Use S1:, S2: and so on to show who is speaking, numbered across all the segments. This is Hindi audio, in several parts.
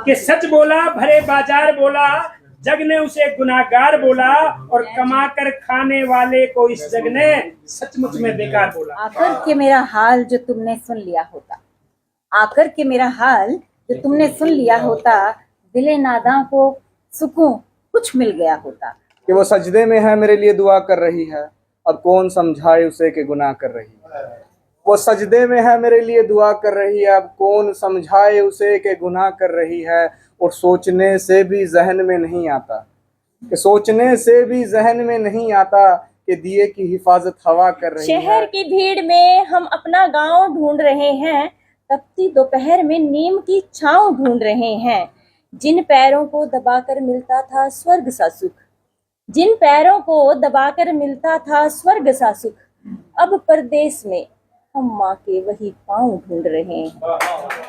S1: कि सच बोला भरे बाजार बोला, जग ने उसे गुनाहगार बोला, और कमा कर खाने वाले को इस जग ने सचमुच में बेकार बोला।
S2: आकर के मेरा हाल जो तुमने सुन लिया होता, आकर के मेरा हाल जो तुमने सुन लिया होता, दिले नादा को सुकून कुछ मिल गया होता।
S3: कि वो सजदे में है मेरे लिए दुआ कर रही है, अब कौन समझाए उसे कि गुनाह कर रही है। वो सजदे में है मेरे लिए दुआ कर रही है, अब कौन समझाए उसे कि गुनाह कर रही है। और सोचने से भी जहन में नहीं आता, कि सोचने से भी जहन में नहीं आता कि दिए की हिफाजत हवा कर रही है।
S4: शहर की भीड़ में हम अपना गांव ढूंढ रहे हैं, तपती दोपहर में नीम की छांव ढूंढ रहे हैं। जिन पैरों को दबाकर मिलता था स्वर्ग सा सुख, जिन पैरों को दबाकर मिलता था स्वर्ग सा सुख, अब परदेश में हम माँ के वही पाँव ढूंढ रहे हैं।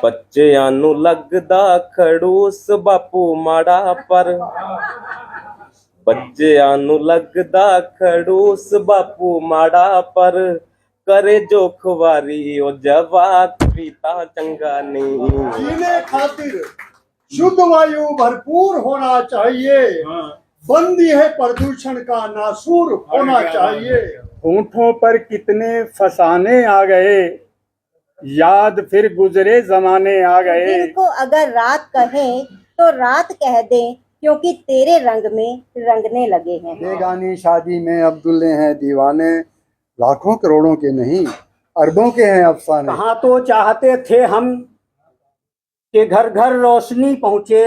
S5: बच्चिਆਂ ਨੂੰ ਲੱਗਦਾ ਖੜੂਸ ਬਾਪੂ ਮਾੜਾ ਪਰ, ਬੱਚਿਆਂ ਨੂੰ ਲੱਗਦਾ ਖੜੂਸ ਬਾਪੂ ਮਾੜਾ ਪਰ, करे जो खुवारी ओ जवाक पीता चंगा नहीं।
S6: जीने खातिर शुद्ध वायु भरपूर होना चाहिए, बंदी है प्रदूषण का नासूर होना चाहिए।
S7: होठों पर कितने फसाने आ गए, याद फिर गुजरे जमाने आ गए।
S2: दिन को अगर रात कहें तो रात कह दें, क्योंकि तेरे रंग में रंगने लगे हैं।
S8: बेगानी शादी में अब दुल्हे हैं दीवाने, लाखों करोड़ों के नहीं अरबों के हैं अफसाने।
S9: कहाँ तो चाहते थे हम कि घर घर रोशनी पहुँचे,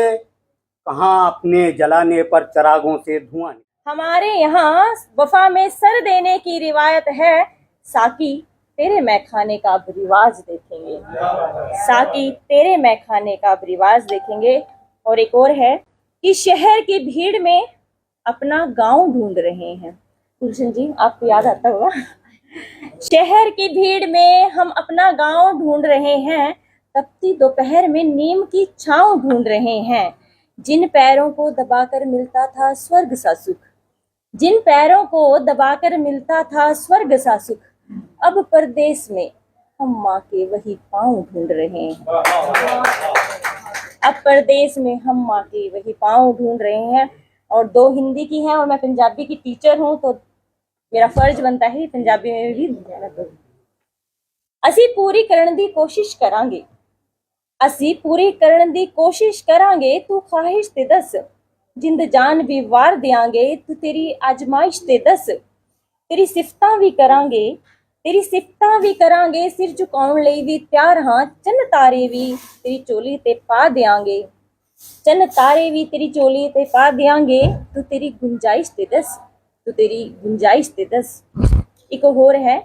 S9: कहाँ अपने जलाने पर चिरागों से धुआं।
S4: हमारे यहाँ वफा में सर देने की रिवायत है, साकी तेरे मैं खाने का अब रिवाज देखेंगे, साकी तेरे मैं खाने का अब रिवाज देखेंगे। और एक और है कि शहर की भीड़ में अपना गांव ढूंढ रहे हैं। गुलशन जी आपको याद आता होगा, शहर की भीड़ में हम अपना गांव ढूंढ रहे हैं, तपती दोपहर में नीम की छांव ढूंढ रहे हैं। जिन पैरों को दबाकर मिलता था स्वर्ग सा सुख, जिन पैरों को दबाकर मिलता था स्वर्ग सा सुख, अब परदेश में हम माँ के वही पाँव ढूंढ रहे हैं। अब परदेश में हम माँ के वही पाँव ढूंढ रहे हैं। और दो हिंदी की हैं और मैं पंजाबी की टीचर हूँ, तो मेरा फर्ज बनता है पंजाबी में भी असी पूरी करने दी कोशिश करांगे, असी पूरी करने दी कोशिश करांगे, तू ख्वाहिश ते दस, जिंद जान भी वार देंगे, तू तेरी आजमाइश ते दस, तेरी सिफतां भी करांगे, तेरी सिफतां भी करांगे, सिर झुकाउण लई भी त्यार हां, चन्न तारे भी तेरी चोली ते पा देंगे, चन्न तारे भी तेरी चोली ते पा देंगे, तू तेरी गुंजाइश ते दस, तू तेरी गुंजाइश ते दस। एक होर है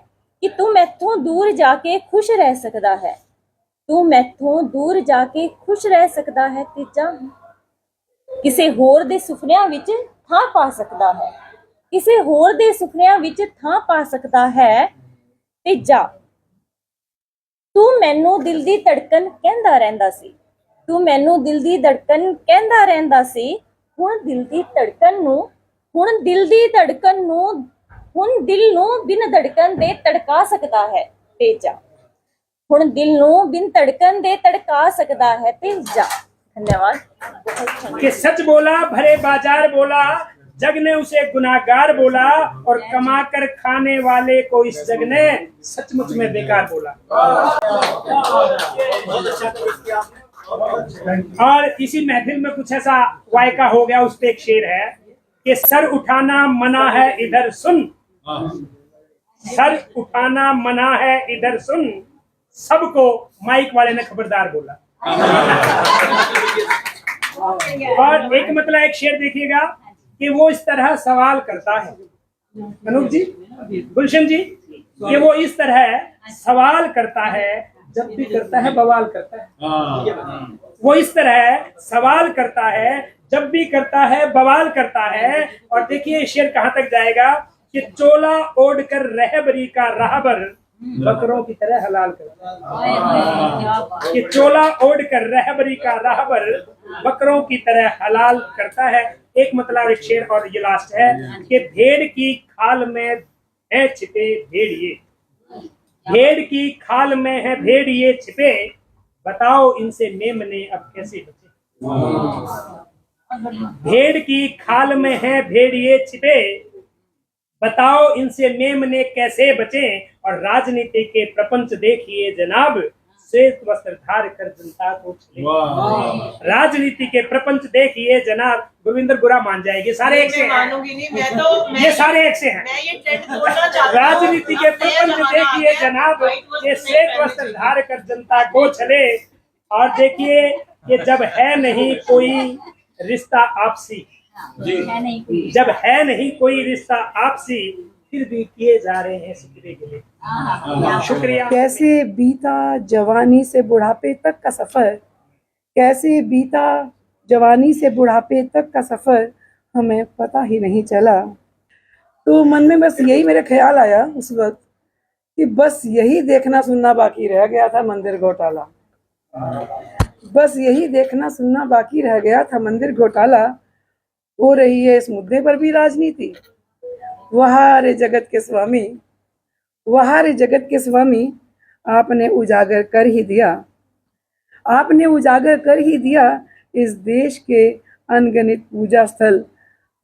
S4: कि तू मैथों दूर जाके खुश रह सकदा है, तू मैथों दूर जाके खुश रह सकदा है, तीजा किसे होर दे सुपनियां विच थां पा सकदा है, किसे होर दे सुपनियां विच थां पा सकदा है, तीजा तू मैनू दिल दी धड़कन कहंदा रहिंदा सी, तू मैनू दिल दी धड़कन कहंदा रहिंदा सी, हुण दिल दी धड़कन नू, हुण दिल दी धड़कन नू, हुण दिल नू बिन धड़कन दे तड़का सकदा है, तेजा हुण दिल नू बिन धड़कन दे तड़का सकदा है, तेजा। धन्यवाद।
S1: कि सच बोला भरे बाजार बोला, जग ने उसे गुनाहगार बोला, और कमा कर खाने वाले को इस जग ने सचमुच में बेकार बोला। और इसी महफिल में कुछ ऐसा वायका हो गया, उस पे एक शेर है कि सर उठाना मना है इधर सुन, सर उठाना मना है इधर सुन, सबको माइक वाले ने खबरदार बोला। और एक मतलब एक शेर देखिएगा कि वो इस तरह सवाल करता है, अनूप जी, गुलशन जी, कि वो इस तरह सवाल करता है, जब भी करता है बवाल करता है। वो इस तरह सवाल करता है, जब भी करता है बवाल करता है। और देखिए शेर कहाँ तक जाएगा कि चोला ओढ़ कर रहबरी का राहबर बकरों की तरह हलाल करता है, कि चोला ओढ़ कर रहबरी का राहबर बकरों की तरह हलाल करता है। एक मतलब एक शेर और ये लास्ट है कि भेड़ की खाल में है छिपे भेड़िए, भेड़ की खाल में है भेड़िए छिपे, बताओ इनसे मेमने अब कैसे बचे। भेड़ की खाल में है भेड़िए छिपे, बताओ इनसे मेमने कैसे बचे। और राजनीति के प्रपंच देखिए जनाब, श्वेत वस्त्र धार कर जनता को छले। राजनीति के प्रपंच देखिए जनाब, गुरविंदर बुरा मान जाएगी, सारे एक से हैं।
S10: मानूंगी नहीं मैं तो,
S1: ये सारे एक से हैं।
S10: मैं ये ट्रेंड तोड़ना चाहता हूं।
S1: राजनीति के प्रपंच देखिए जनाब, ये श्वेत वस्त्र धार कर जनता को छले। और देखिए ये जब है नहीं कोई रिश्ता आपसी, जब है नहीं कोई रिश्ता आपसी, फिर भी किए जा रहे हैं सिकरे गिले। शुक्रिया।
S11: कैसे बीता जवानी से बुढ़ापे तक का सफर, कैसे बीता जवानी से बुढ़ापे तक का सफर, हमें पता ही नहीं चला। तो मन में बस यही मेरा ख्याल आया उस वक्त कि बस यही देखना सुनना बाकी रह गया था मंदिर घोटाला, बस यही देखना सुनना बाकी रह गया था मंदिर घोटाला। हो रही है इस मुद्दे पर भी राजनीति। वहा रे जगत के स्वामी, वहा रे जगत के स्वामी, आपने उजागर कर ही दिया, आपने उजागर कर ही दिया इस देश के अनगिनत पूजा स्थल।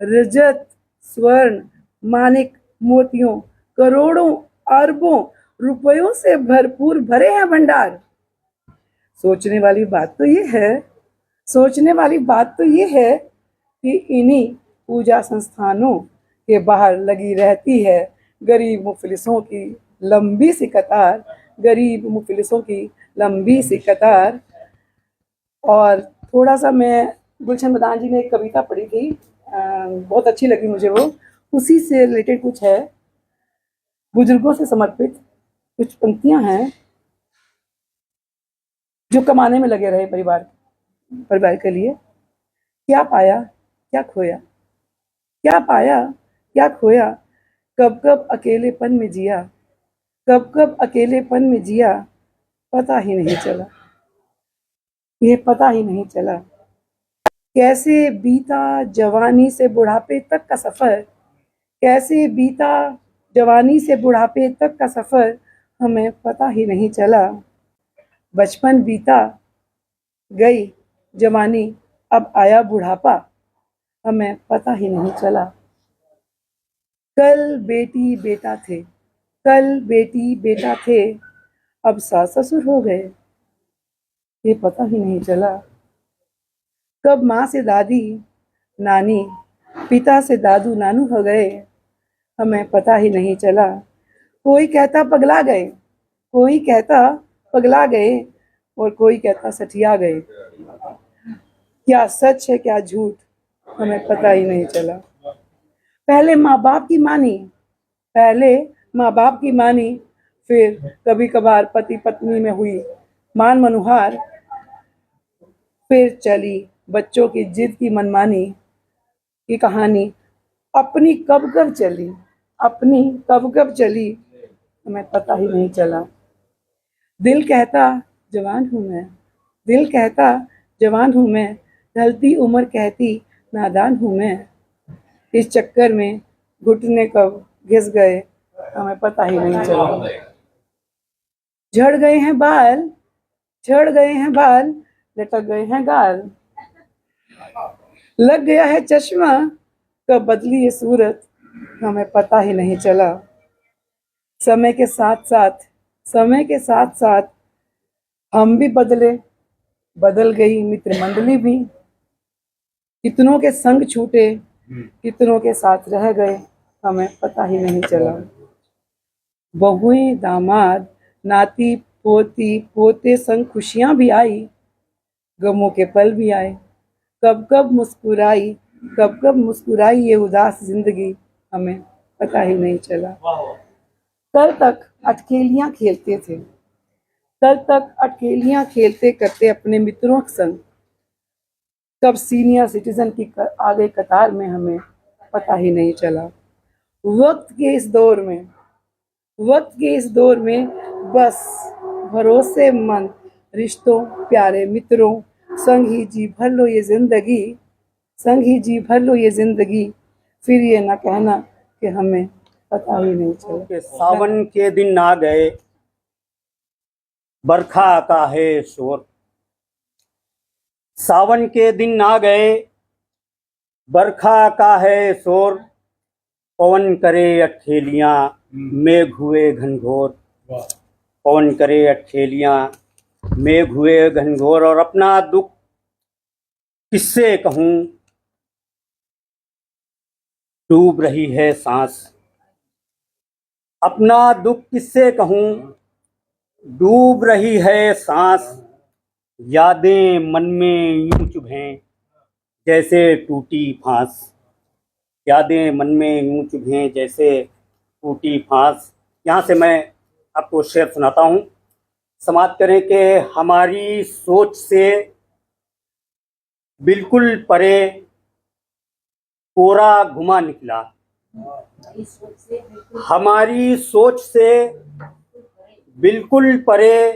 S11: रजत स्वर्ण मानिक मोतियों करोड़ों अरबों रुपयों से भरपूर भरे हैं भंडार। सोचने वाली बात तो ये है, सोचने वाली बात तो ये है कि इन्हीं पूजा संस्थानों के बाहर लगी रहती है गरीब मुफलिसों की लंबी सी कतार, गरीब मुफलिसों की लंबी सी कतार। और थोड़ा सा मैं गुलशन मदान जी ने एक कविता पढ़ी थी, बहुत अच्छी लगी मुझे वो, उसी से रिलेटेड कुछ है, बुजुर्गों से समर्पित कुछ पंक्तियां हैं जो कमाने में लगे रहे परिवार के लिए। क्या पाया क्या खोया, क्या पाया क्या खोया, कब कब अकेलेपन में जिया, कब कब अकेलेपन में जिया, पता ही नहीं चला, ये पता ही नहीं चला। कैसे बीता जवानी से बुढ़ापे तक का सफर, कैसे बीता जवानी से बुढ़ापे तक का सफर, हमें पता ही नहीं चला। बचपन बीता गई जवानी, अब आया बुढ़ापा, हमें पता ही नहीं चला। कल बेटी बेटा थे, कल बेटी बेटा थे, अब सास ससुर हो गए, ये पता ही नहीं चला। कब माँ से दादी नानी, पिता से दादू नानू हो गए, हमें पता ही नहीं चला। कोई कहता पगला गए, कोई कहता पगला गए, और कोई कहता सठिया गए। क्या सच है क्या झूठ, हमें पता ही नहीं चला। पहले माँ बाप की मानी, पहले माँ बाप की मानी, फिर कभी कभार पति पत्नी में हुई मान मनुहार, फिर चली बच्चों की जिद की मनमानी की कहानी। अपनी कब कब चली, अपनी कब कब चली, हमें पता ही नहीं चला। दिल कहता जवान हूँ मैं, दिल कहता जवान हूँ मैं, ढलती उम्र कहती नादान हूँ मैं। इस चक्कर में घुटने कब घिस गए, हमें पता ही नहीं चला। झड़ गए हैं बाल, झड़ गए हैं बाल, लटक गए हैं गाल, लग गया है चश्मा, कब बदली ये सूरत, हमें पता ही नहीं चला। समय के साथ साथ, समय के साथ साथ हम भी बदले, बदल गई मित्र मंडली भी। कितनों के संग छूटे, कितनों के साथ रह गए, हमें पता ही नहीं चला। बहुएं दामाद नाती पोती पोते संग खुशियां भी आई, गमों के पल भी आए, कब कब मुस्कुराई, कब कब मुस्कुराई ये उदास जिंदगी, हमें पता ही नहीं चला। कल तक अटखेलियां खेलते थे, कल तक अटखेलियां खेलते करते अपने मित्रों के संग, कब सीनियर सिटीजन की आगे कतार में, हमें पता ही नहीं चला। वक्त के इस दौर में, वक्त के इस दौर में बस भरोसेमंद रिश्तों प्यारे मित्रों संग ही जी भर लो ये जिंदगी, संग ही जी भर लो ये जिंदगी, फिर ये ना कहना कि हमें पता ही नहीं चला।
S9: सावन के दिन आ गए, बरखा का है शोर, सावन के दिन आ गए, बरखा का है शोर, पवन करे अठेलियां, मेघ हुए घनघोर। पवन करे अठेलियां, मेघ हुए घनघोर। और अपना दुख किससे कहूं, डूब रही है सांस। अपना दुख किससे कहूं, डूब रही है सांस। यादें मन में यूं चुभें जैसे टूटी फांस। यादें मन में यूं चुभें जैसे टूटी फांस। यहाँ से मैं आपको शेर सुनाता हूँ। समाप्त करें कि हमारी सोच से बिल्कुल परे कोरा घुमा निकला। हमारी सोच से बिल्कुल परे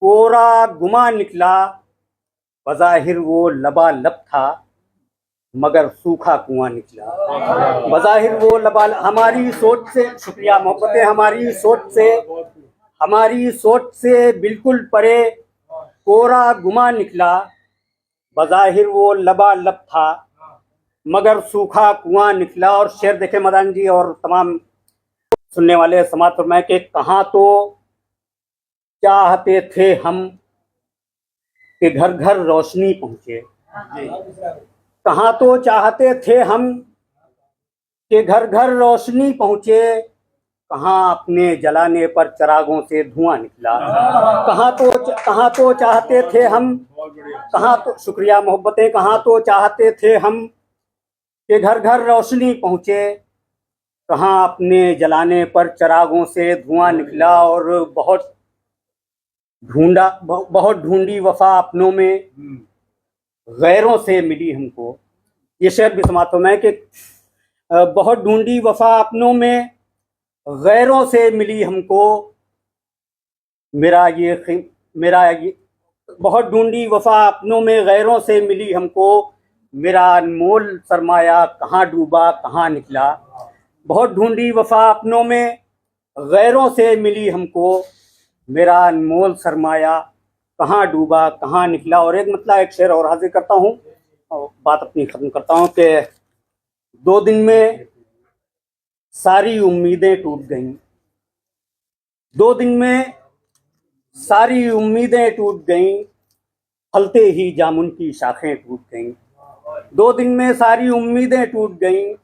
S9: कोरा गुमा निकला। बज़ाहिर वो लबालब था मगर सूखा कुआं निकला। बज़ाहिर वो हमारी सोच से, शुक्रिया मोहब्बतें, हमारी सोच से बिल्कुल परे कोरा गुमा निकला। बज़ाहिर वो लबालब था मगर सूखा कुआं निकला। और शेर देखे मदान जी और तमाम सुनने वाले समात फरमाए कि कहाँ तो चाहते थे हम कि घर घर रोशनी पहुंचे। कहाँ तो चाहते थे हम कि घर घर रोशनी पहुंचे। कहाँ अपने जलाने पर चिरागों से धुआं निकला। कहाँ तो चाहते थे हम, कहाँ तो, शुक्रिया मोहब्बतें, कहाँ तो चाहते थे हम कि घर घर रोशनी पहुंचे। कहाँ अपने जलाने पर चिरागों से धुआं निकला। और बहुत ढूंढी वफा अपनों में, गैरों से मिली हमको। ये शेर भी समाप्त में कि बहुत ढूंढी वफा अपनों में, गैरों से मिली हमको। मेरा ये बहुत ढूंढी वफा अपनों में, गैरों से मिली हमको। मेरा अनमोल सरमाया कहाँ डूबा कहाँ निकला। बहुत ढूंढी वफा अपनों में, गैरों से मिली हमको। मेरा अनमोल सरमाया कहाँ डूबा कहाँ निकला। और एक शेर और हाजिर करता हूँ और बात अपनी खत्म करता हूँ कि 2 दिन में सारी उम्मीदें टूट गईं। 2 दिन में सारी उम्मीदें टूट गईं, फलते ही जामुन की शाखें टूट गईं। 2 दिन में सारी उम्मीदें टूट गईं,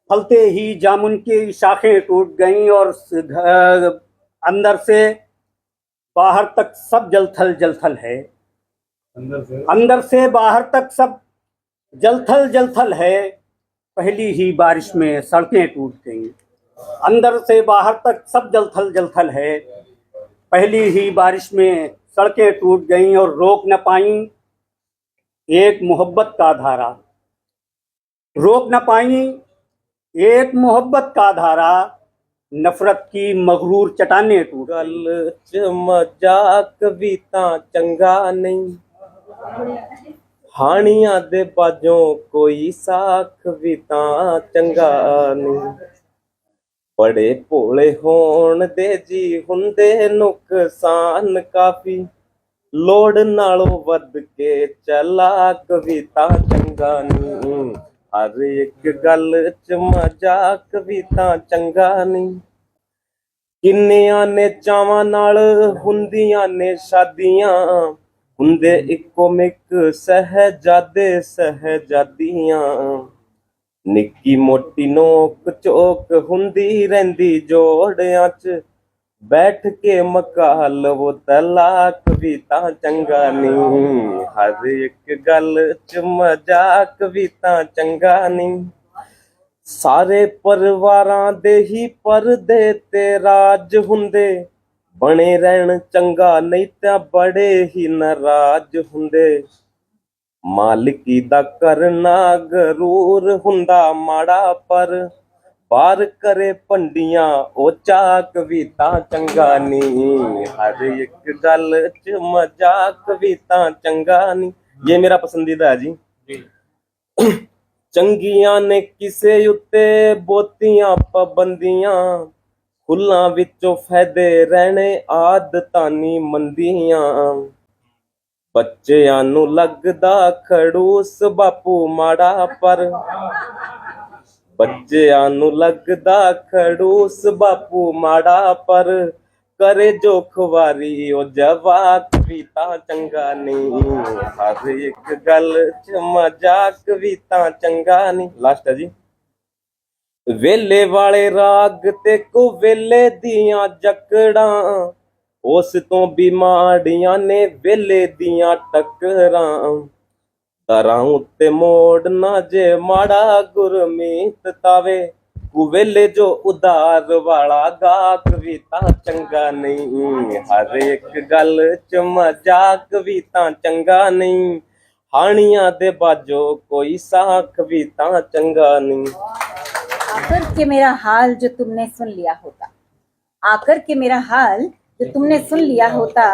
S9: फलते ही जामुन की शाखें टूट गईं। और अंदर से बाहर तक सब जलथल है। अंदर से बाहर तक सब जलथल है। पहली ही बारिश में सड़कें टूट गईं। अंदर से बाहर तक सब जलथल है। पहली ही बारिश में सड़कें टूट गईं और रोक न पाई एक मोहब्बत का धारा। रोक न पाई एक मोहब्बत का धारा। नफरत की मगरूर चट्टानें टूट।
S5: गल च मजाक भी तां चंगा नहीं, हानियां दे बाजों कोई साख भी तां चंगा नहीं। बड़े भोले होण दे जी हुंदे नुकसान काफी, लोड़ नालों वध के चलाक भी तां चंगा नहीं। हर एक गल च मजाक भी तां चंगा नहीं। किन्नियां ने चावां नाल हुंदियां ने शादियां, हुंदे इक्को मिक सहजादे सहजादियां। निक्की मोटी नोक चोक हुंदी रहिंदी जोड़ियां च, बैठ के मका लवो तलाक भी तां चंगा नहीं। हर एक गल च मजाक भी तां चंगा नहीं। सारे परिवारां दे ही परदे ते राज हुंदे, बने रहन चंगा नहीं तां बड़े ही नाराज हुंदे। मालिकी दा करना गरूर हुंदा माड़ा, पर पार करे पंडियां ओ चाक भी तां चंगा नहीं। हर एक गल च मजाक भी तां चंगा नहीं। ये मेरा पसंदीदा है जी। चंगियां ने किसे उत्ते बोतियां पाबंदियां, फुल्लां विचों फायदे रहने आदतां नी मंदियां। ਬੱਚਿਆਂ ਨੂੰ ਲੱਗਦਾ ਖੜੂਸ ਬਾਪੂ ਮਾੜਾ ਪਰ ਬੱਚਿਆਂ ਨੂੰ ਲੱਗਦਾ ਖੜੂਸ ਬਾਪੂ ਮਾੜਾ ਪਰ करे जो खुवारी ओ जवाक भी तां चंगा नहीं हर एक गल च मजाक भी तां चंगा नहीं। लास्ट है जी। वेले वाले राग ते को वेले दियां जकड़ां उस तो बीमारियां ने वेले दियां टकरां तरां उत्ते मोड़ना जे माड़ा गुरमीत तावे वेले जो उदार वाला गाक भी तां चंगा नहीं हर एक गल च मजाक भी तां चंगा नहीं हानियां दे बाजो कोई साख भी तां चंगा नहीं।
S2: आकर के मेरा हाल जो तुमने सुन लिया होता, आकर के मेरा हाल जो तुमने सुन लिया होता,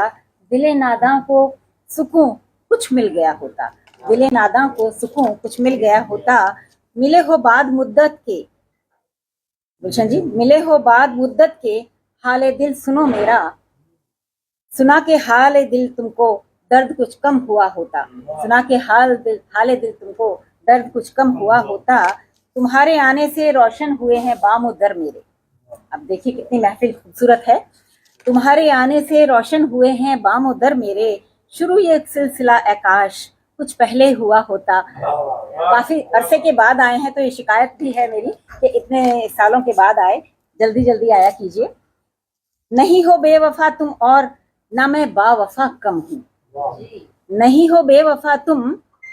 S2: दिले नादां को सुकून कुछ मिल गया होता, दिले नादां को सुकून कुछ मिल गया होता। मिले हो बाद मुद्दत के, गुलशन जी, मिले हो बाद मुद्दत के हाले दिल सुनो मेरा, सुना के हाले दिल तुमको दर्द कुछ कम हुआ होता, सुना के हाले दिल तुमको दर्द कुछ कम हुआ होता। तुम्हारे आने से रोशन हुए हैं बामो दर मेरे। अब देखिए कितनी महफिल खूबसूरत है। तुम्हारे आने से रोशन हुए हैं बामो दर मेरे, शुरू ये सिलसिला आकाश कुछ पहले हुआ होता। काफी अरसे के बाद आए हैं तो ये शिकायत भी है मेरी कि इतने सालों के बाद आए, जल्दी जल्दी आया कीजिए। नहीं हो बेवफा तुम और ना मैं बावफा कम हूँ, नहीं हो बेवफा तुम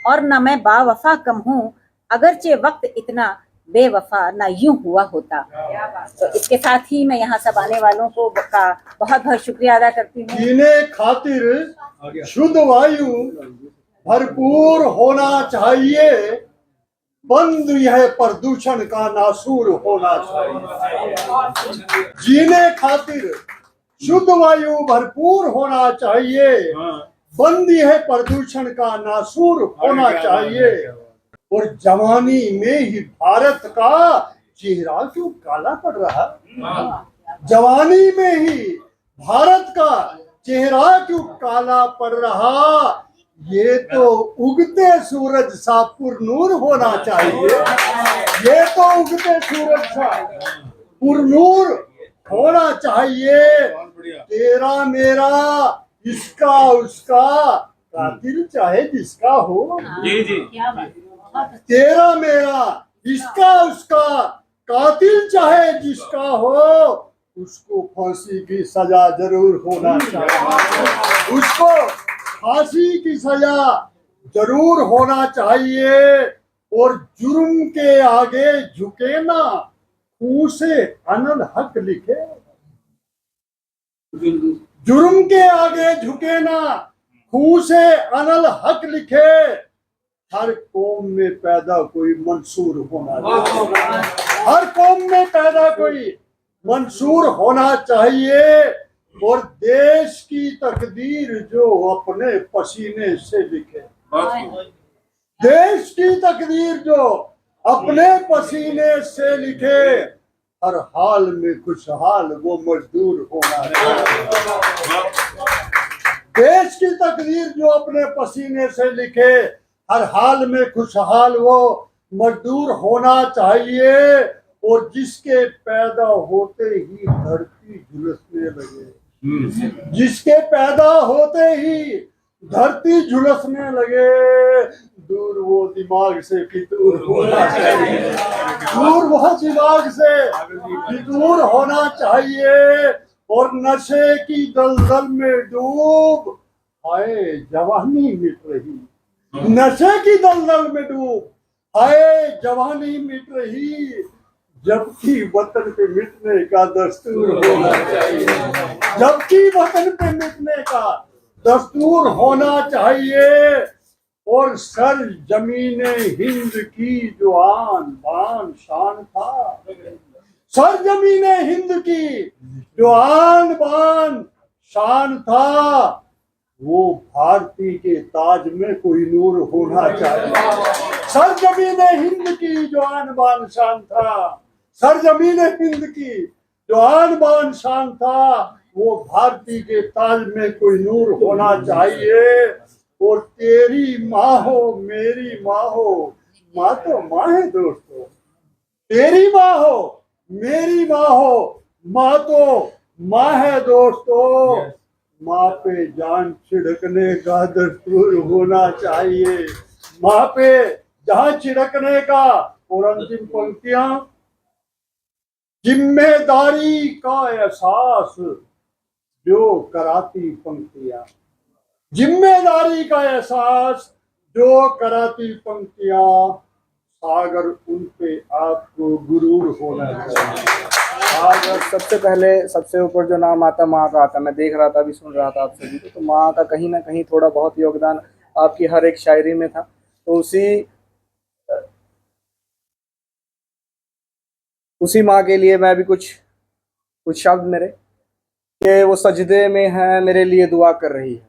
S2: और ना मैं बावफा कम हूँ, अगरचे वक्त इतना बेवफा ना यूं हुआ होता। तो इसके साथ ही मैं यहाँ सब आने वालों को का बहुत बहुत शुक्रिया अदा करती हूँ।
S6: जीने खातिर शुद्ध वायु भरपूर होना चाहिए, बंद यह प्रदूषण का नासूर होना चाहिए। जीने खातिर शुद्ध वायु भरपूर होना चाहिए, बंद यह प्रदूषण का नासूर होना चाहिए। और जवानी में ही भारत का चेहरा क्यों काला पड़ रहा, जवानी में ही भारत का चेहरा क्यों काला पड़ रहा। ये तो उगते सूरज सा पुरनूर होना चाहिए, ये तो उगते सूरज सा पुरनूर होना चाहिए। तेरा मेरा इसका उसका कातिल चाहे जिसका हो,
S5: जी जी
S6: तेरा मेरा इसका उसका कातिल चाहे जिसका हो, उसको फांसी की सजा जरूर होना चाहिए, उसको फांसी की सजा जरूर होना चाहिए। और जुर्म के आगे झुके ना, खून से अनल हक लिखे, जुर्म के आगे झुके ना, खून से अनल हक लिखे। हर कौम में पैदा कोई मंसूर होना चाहिए, हर कौम में पैदा कोई मंसूर होना चाहिए। और देश की तकदीर जो अपने पसीने से लिखे, देश की तकदीर जो अपने पसीने से लिखे, हर हाल में खुशहाल वो मजदूर होना चाहिए। देश की तकदीर जो अपने पसीने से लिखे, हर हाल में खुशहाल वो मजदूर होना चाहिए। और जिसके पैदा होते ही धरती झुलसने लगे, जिसके पैदा होते ही धरती झुलसने लगे, दूर वो दिमाग से फितूर होना चाहिए, दूर वो दिमाग से फितूर होना चाहिए। और नशे की दलदल में डूब हाय जवानी मिट रही, नशे की दलदल में डूब हाय जवानी मिट रही। जबकि वतन पे मिटने का दस्तूर होना चाहिए, जबकि वतन पे मिटने का दस्तूर होना चाहिए। और सर जमीने हिंद की जो आन बान शान था, सर जमीने हिंद की जो आन बान शान था, वो भारती के ताज में कोई नूर होना चाहिए। सर जमीने हिंद की जो आन बान शान था, सर जमीने हिंद की जो आन बान शान था, वो भारती के ताज में कोई नूर होना चाहिए। और तेरी माँ हो मेरी माँ हो, माँ तो माँ है दोस्तों। तेरी माँ हो मेरी माँ हो, माँ तो माँ है दोस्तों। माँ पे जान छिड़कने का दस्तूर होना चाहिए, माँ पे जान छिड़कने का। और अंतिम पंक्तियां, जिम्मेदारी का एहसास जो कराती पंक्तियां, जिम्मेदारी का एहसास जो कराती पंक्तियां, सागर उन पे आपको गुरूर होना चाहिए।
S3: सागर सबसे पहले सबसे ऊपर जो नाम आता माँ का आता। मैं देख रहा था, अभी सुन रहा था आप सभी को, तो माँ का कहीं ना कहीं थोड़ा बहुत योगदान आपकी हर एक शायरी में था। तो उसी माँ के लिए मैं भी कुछ शब्द मेरे, कि वो सजदे में है मेरे लिए दुआ कर रही है,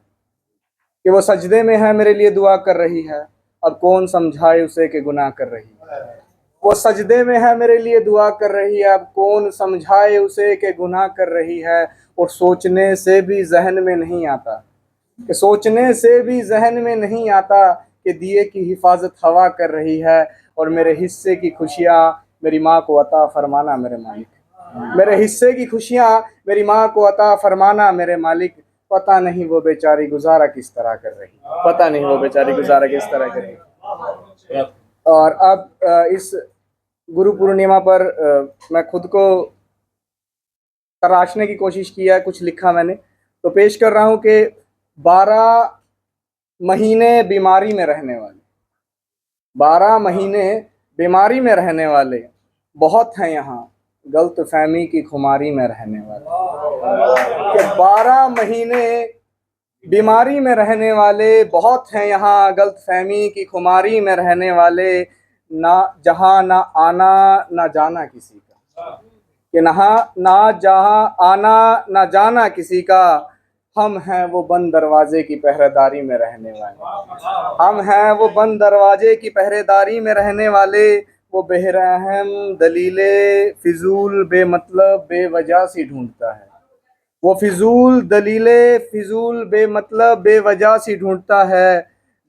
S3: कि वो सजदे में है मेरे लिए दुआ कर रही है, अब कौन समझाए उसे कि गुनाह कर रही है। वो सजदे में है मेरे लिए दुआ कर रही है, अब कौन समझाए उसे कि गुनाह कर रही है। और सोचने से भी जहन में नहीं आता, कि सोचने से भी जहन में नहीं आता कि दिए की हिफाजत हवा कर रही है। और मेरे हिस्से की खुशियाँ मेरी माँ को अता फरमाना मेरे मालिक, मेरे हिस्से की खुशियाँ मेरी माँ को अता फरमाना मेरे मालिक। पता नहीं वो बेचारी गुजारा किस तरह कर रही, पता नहीं वो बेचारी गुजारा किस तरह कर रही। और अब इस गुरु पूर्णिमा पर मैं खुद को तराशने की कोशिश किया है, कुछ लिखा मैंने, तो पेश कर रहा हूँ कि 12 महीने बीमारी में रहने वाले, 12 महीने बीमारी में रहने वाले बहुत हैं यहाँ गलत फहमी की खुमारी में रहने वाले। कि 12 महीने बीमारी में रहने वाले बहुत हैं यहाँ गलत फहमी की खुमारी में रहने वाले। ना जहाँ ना आना ना जाना किसी का, कि ना जहाँ आना ना जाना किसी का। हम हैं वो बंद दरवाजे की पहरेदारी में रहने वाले, हम हैं वो बंद दरवाजे की पहरेदारी में रहने वाले। वो बेरहम दलीले फिजूल बेमतलब बेवजह सी ढूंढता है, वो फिजूल दलीले फिजूल बेमतलब बेवजह सी ढूंढता है।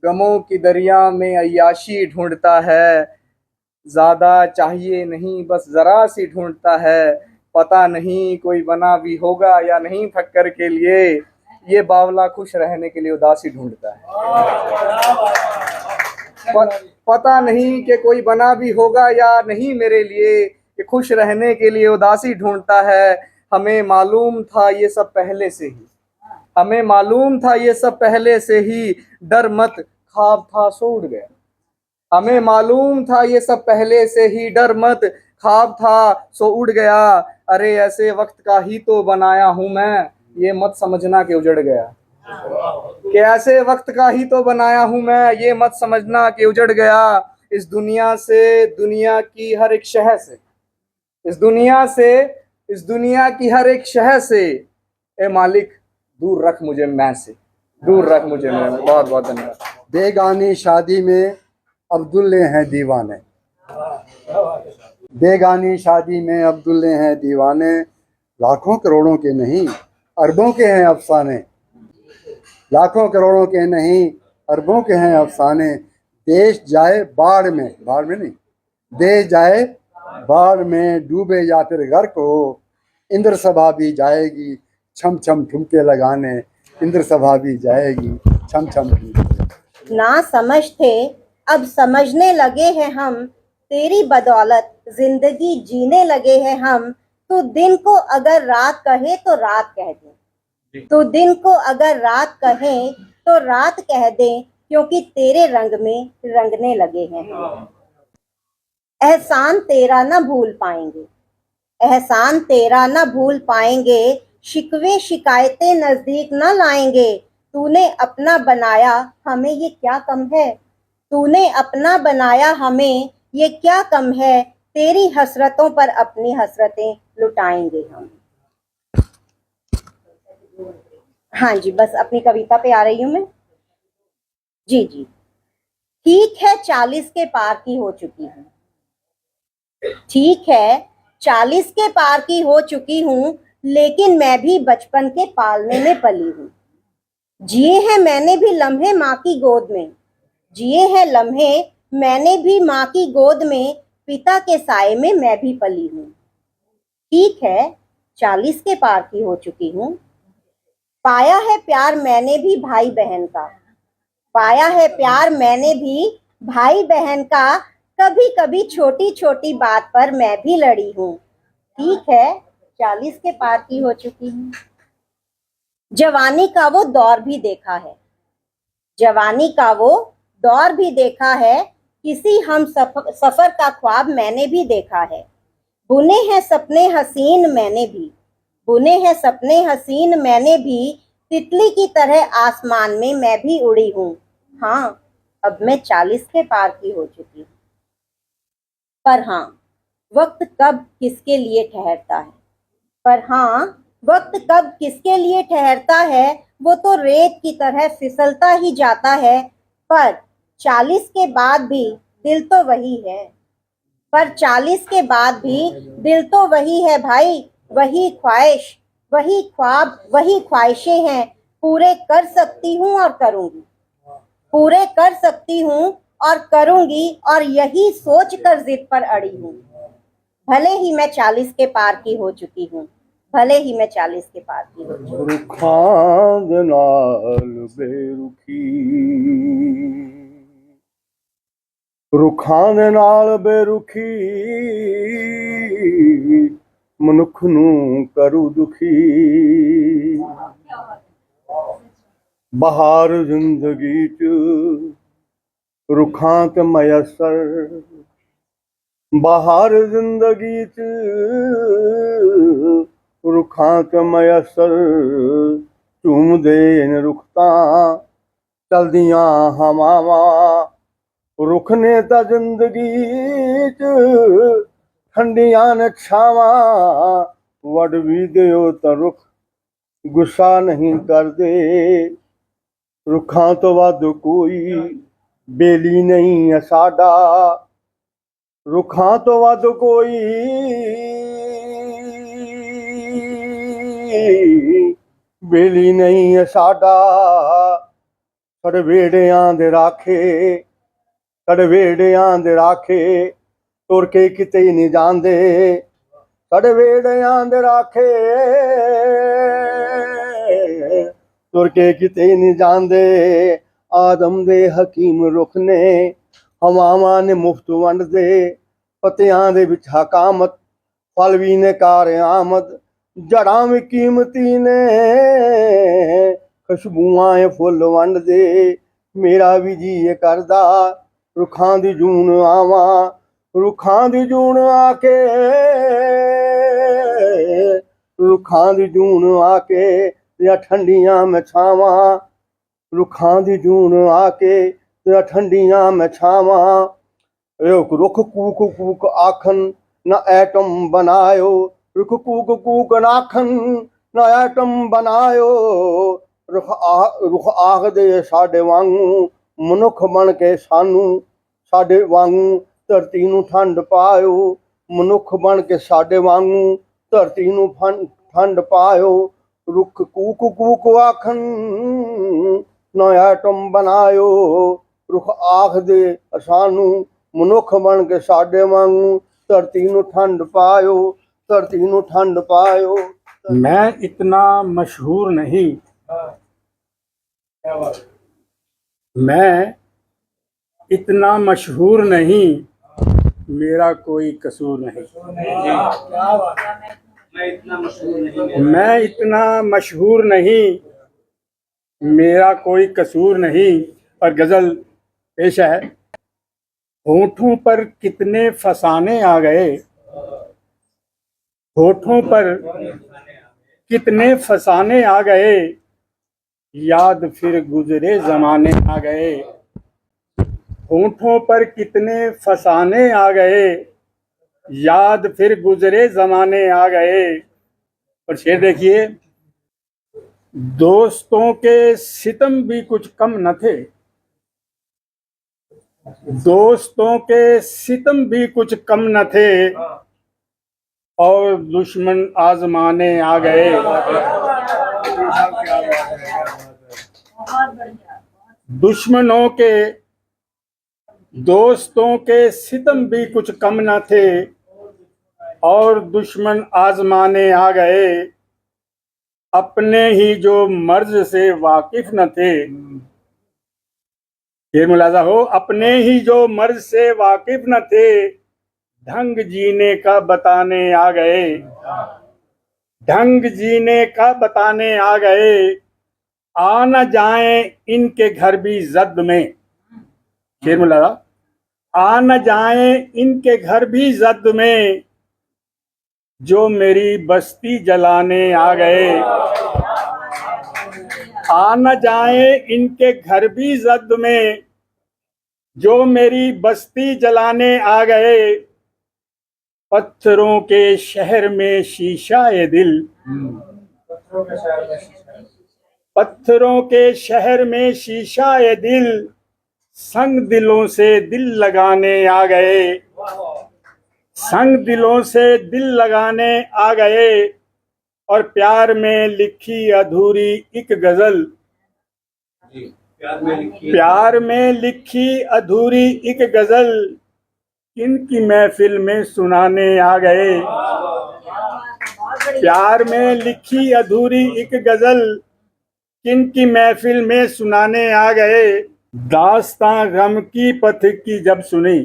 S3: गमों की दरिया में अय्याशी ढूंढता है, ज़्यादा चाहिए नहीं बस ज़रा सी ढूंढता है। पता नहीं कोई बना भी होगा या नहीं फक्कर के लिए, ये बावला खुश रहने के लिए उदासी ढूंढता है। पता नहीं कि कोई बना भी होगा या नहीं मेरे लिए, कि खुश रहने के लिए उदासी ढूंढता है। हमें मालूम था ये सब पहले से ही, हमें मालूम था ये सब पहले से ही। डर मत ख्वाब था सो उड़ गया, हमें मालूम था ये सब पहले से ही। डर मत ख्वाब था सो उड़ गया। अरे ऐसे वक्त का ही तो बनाया हूँ मैं, ये मत समझना कि उजड़ गया, कि ऐसे वक्त का ही तो बनाया हूँ मैं, ये मत समझना कि उजड़ गया। इस दुनिया से दुनिया की हर एक शहर से, इस दुनिया की हर एक शहर से, ए मालिक दूर रख मुझे मैं से, दूर रख मुझे मैं। बहुत बहुत धन्यवाद।
S8: बेगानी शादी में अब्दुल्ले हैं दीवाने, बेगानी शादी में अब्दुल्ले हैं दीवाने। लाखों करोड़ों के नहीं अरबों के हैं अफसाने, लाखों करोड़ों के नहीं अरबों के हैं अफसाने। देश जाए बाढ़ में नहीं, देश जाए बाढ़ में डूबे या फिर गर्क हो, इंद्र सभा भी जाएगी छम छम ठुमके लगाने, इंद्र सभा भी जाएगी छम छम ठुमके।
S4: ना समझ थे अब समझने लगे हैं हम, तेरी बदौलत जिंदगी जीने लगे हैं हम। तू दिन को अगर रात कहे तो रात कह दे, तू दिन को अगर रात कहे तो रात कह दे, क्योंकि तेरे रंग में रंगने लगे हैं हम। एहसान तेरा ना भूल पाएंगे, एहसान तेरा ना भूल पाएंगे, शिकवे शिकायतें नजदीक न लाएंगे। तूने अपना बनाया हमें ये क्या कम है, तूने अपना बनाया हमें ये क्या कम है। तेरी हसरतों पर अपनी हसरतें लुटाएंगे हम। हाँ जी, बस अपनी कविता पे आ रही हूँ मैं। जी जी, ठीक है 40 के पार की हो चुकी हूँ, ठीक है 40 के पार की हो चुकी हूँ, लेकिन मैं भी बचपन के पालने में पली हूँ।
S12: जिए हैं मैंने भी लम्हे माँ की गोद में, जिए हैं लम्हे मैंने भी माँ की गोद में, पिता के साए में मैं भी पली हूँ। ठीक है 40 के पार की हो चुकी हूँ। पाया है प्यार मैंने भी भाई बहन का, पाया है प्यार मैंने भी भाई बहन का, कभी कभी छोटी छोटी बात पर मैं भी लड़ी हूँ। ठीक है 40 के पार की हो चुकी हूँ। जवानी का वो दौर भी देखा है, जवानी का वो दौर भी देखा है, किसी हम सफर का ख्वाब मैंने भी देखा है। बुने हैं सपने हसीन मैंने भी, बुने हैं सपने हसीन मैंने भी, तितली की तरह आसमान में मैं भी उड़ी हूँ। हाँ अब मैं 40 के पार की हो चुकी हूँ। पर हाँ वक्त कब किसके लिए ठहरता है, पर हाँ वक्त कब किसके लिए ठहरता है, वो तो रेत की तरह फिसलता ही जाता है। पर 40 के बाद भी दिल तो वही है, पर 40 के बाद भी दिल तो वही है भाई, वही ख्वाहिश वही ख्वाब वही ख्वाहिशें हैं। पूरे कर सकती हूँ और करूँगी, पूरे कर सकती हूँ और करूँगी, और यही सोच कर जिद पर अड़ी हूँ। भले ही मैं 40 के पार की हो चुकी हूँ, भले ही मैं 40 के पार की हो चुकी हूँ।
S6: रुखां दे नाल बेरुखी, रुखां दे नाल बेरुखी, मनुख नूं करू दुखी। बहार जिंदगी च रुखां ते मयसर, बहार जिंदगी च रुखां ते मयसर, झूमदे न रुख तां चलदियां हवावां। रुख ने तां जिंदगी च ठंडियां न छावां, वड भी दिओ तां रुख गुस्सा नहीं करदे। रुखां तो वध कोई बेली नहीं है साडा, रुखां तो वध कोई बेली नहीं है साडा। साडे वेड़ियां दे राखे, साडे वेड़ियां दे राखे, तुर के किते नहीं जांदे। साडे वेड़ियां दे राखे, तुर के किते नहीं जांदे। आदम दे हकीम रुख ने हवावां ने मुफ्त वंड दे, पत्तियां दे विच हकामत फल भी ने कार आमद। जड़ां भी कीमती ने खुशबुआं ए फुल वंड दे। मेरा भी जी करदा रुखां दी जून आवां, रुखां दी जून आके, रुखां दी जून आके या ठंडियां में छावां। रुखां दी जून आके या ठंडियां में छावां। रुख कूक कूक आखन न एटम बनायो, रुख कूक कूक आखन न एटम बनायो। रुख आखदे साडे वांगू मनुख बन के सानू, साडे वांगू धरती नू ठंड पायो। मनुख बन के साडे वांगू धरती नू ठंड पायो। रुख कूक कूक आखन न एटम बनायो। रुख आखदे सानू मनुख बन के साडे वांगू धरती नू ठंड पायो, धरती नू ठंड पायो।
S7: मैं इतना मशहूर नहीं, मैं इतना मशहूर नहीं, मेरा कोई कसूर नहीं। मैं इतना मशहूर नहीं, मेरा कोई कसूर नहीं। और गजल पेश है। होठों पर कितने फसाने आ गए, होठों पर कितने फसाने आ गए, याद फिर गुजरे जमाने आ गए। होठों पर कितने फसाने आ गए, याद फिर गुजरे जमाने आ गए। और शेर देखिए, दोस्तों के सितम भी कुछ कम न थे, दोस्तों के सितम भी कुछ कम न थे, और दुश्मन आजमाने आ गए। दुश्मनों के दोस्तों के सितम भी कुछ कम न थे, और दुश्मन आजमाने आ गए अपने ही जो मर्ज से वाकिफ न थे। ये मुलाजा हो, अपने ही जो मर्ज से वाकिफ न थे, ढंग जीने का बताने आ गए, ढंग जीने का बताने आ गए। आ न जाए इनके घर भी जद में, शेर मुलाजा, आ न जाए इनके घर भी जद में, जो मेरी बस्ती जलाने आ गए। आ न जाए इनके घर भी जद में, जो मेरी बस्ती जलाने आ गए। पत्थरों के शहर में शीशा ए दिल, पत्थरों के शहर में शीशा ए दिल, संग दिलों से दिल लगाने आ गए, संग दिलों से दिल लगाने आ गए। और प्यार में लिखी अधूरी एक गजल, प्यार में लिखी अधूरी एक गजल, किनकी महफिल में सुनाने आ गए। प्यार में लिखी अधूरी एक गजल, किनकी महफिल में सुनाने आ गए। दास्तां गम की पथिक की जब सुनी,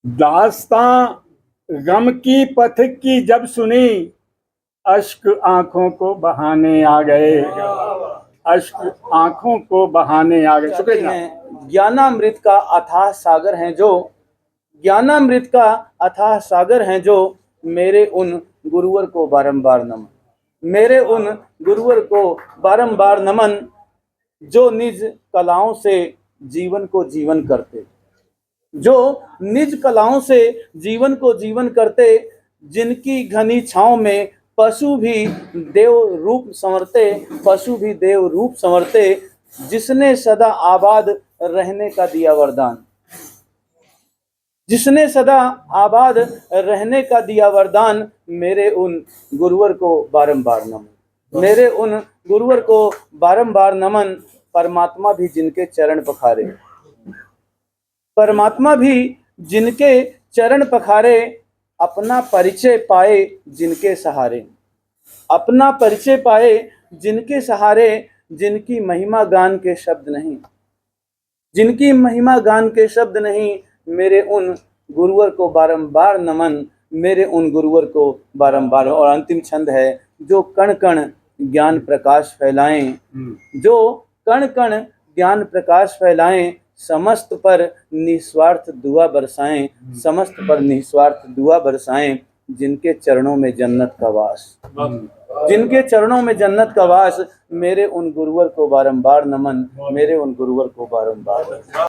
S7: दास्तां गम की पथिक की जब सुनी, अश्क आंखों को बहाने आ गए, अश्क आंखों को बहाने आ गए। शुक्रिया।
S9: ज्ञानामृत का अथाह सागर हैं जो, ज्ञानामृत का अथाह सागर हैं जो, मेरे उन गुरुवर को बारंबार नमन, मेरे उन गुरुवर को बारंबार नमन, जो निज कलाओं से जीवन को जीवन करते, जो निज कलाओं से जीवन को जीवन करते, जिनकी घनी छांव में पशु भी देव रूप संवरते, पशु भी देव रूप संवरते, जिसने सदा आबाद रहने का दिया वरदान, जिसने सदा आबाद रहने का दिया वरदान, मेरे उन गुरुवर को बारंबार नमन, मेरे उन गुरुवर को बारंबार नमन। परमात्मा भी जिनके चरण पखारे, परमात्मा भी जिनके चरण पखारे, अपना परिचय पाए जिनके सहारे, अपना परिचय पाए जिनके सहारे, जिनकी महिमा गान के शब्द नहीं, जिनकी महिमा गान के शब्द नहीं, मेरे उन गुरुवर को बारंबार नमन, मेरे उन गुरुवर को बारंबार। और अंतिम छंद है, जो कण कण ज्ञान प्रकाश फैलाएं, जो कण कण ज्ञान प्रकाश फैलाएं, समस्त पर निस्वार्थ दुआ बरसाएं, समस्त पर निस्वार्थ दुआ बरसाएं, जिनके चरणों में जन्नत का वास, जिनके चरणों में जन्नत का वास, मेरे उन गुरुवर को बारंबार नमन, मेरे उन गुरुवर को बारंबार।